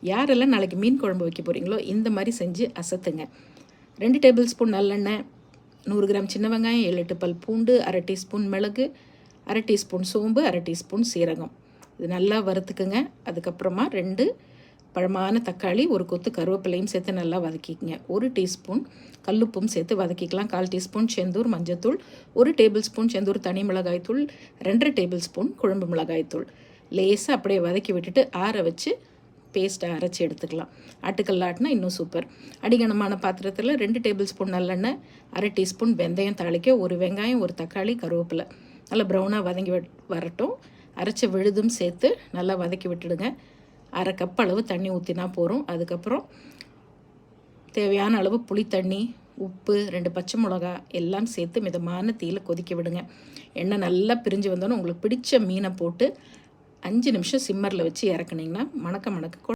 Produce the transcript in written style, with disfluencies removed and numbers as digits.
யாரெல்லாம் நாளைக்கு மீன் குழம்பு வைக்க போகிறீங்களோ இந்த மாதிரி செஞ்சு அசத்துங்க. 2 டேபிள் ஸ்பூன் நல்லெண்ணெய், 100 கிராம் சின்ன வெங்காயம், 7-8 பல் பூண்டு, 1/2 டீஸ்பூன் மிளகு, 1/2 டீஸ்பூன் சோம்பு, 1/2 டீஸ்பூன் சீரகம். இது நல்லா வறுத்துக்குங்க. அதுக்கப்புறமா 2 பழமான தக்காளி, ஒரு கொத்து கருவேப்பிலையும் சேர்த்து நல்லா வதக்கிக்கங்க. 1 டீஸ்பூன் கல்லுப்பும் சேர்த்து வதக்கிக்கலாம். 1/4 டீஸ்பூன் செந்தூர் மஞ்சத்தூள், 1 டேபிள் ஸ்பூன் செந்தூர் தனி மிளகாய்த்தூள், 2 டேபிள் ஸ்பூன் குழம்பு மிளகாய்த்தூள். லேசாக அப்படியே வதக்கி விட்டுட்டு ஆற வச்சு பேஸ்ட்டை அரைச்சி எடுத்துக்கலாம். ஆட்டுக்கல்ல ஆட்டினா இன்னும் சூப்பர். அடிகனமான பாத்திரத்தில் 2 டேபிள் ஸ்பூன் நல்லெண்ணெய், 1/2 டீஸ்பூன் வெந்தயம் தாளிக்க, 1 வெங்காயம், 1 தக்காளி, கருவேப்பிலை நல்லா ப்ரௌனாக வதங்கி வரட்டும். அரைச்ச விழுதும் சேர்த்து நல்லா வதக்கி விட்டுடுங்க. 1/2 கப் அளவு தண்ணி ஊற்றினா போகிறோம். அதுக்கப்புறம் தேவையான அளவு புளி தண்ணி, உப்பு, 2 பச்சை மிளகா எல்லாம் சேர்த்து மிதமான தீயில் கொதிக்க விடுங்க. எண்ணெய் நல்லா பிரிஞ்சு வந்தோன்னே உங்களுக்கு பிடிச்ச மீனை போட்டு 5 நிமிஷம் சிம்மரில் வச்சு இறக்குனிங்கன்னா மணக்க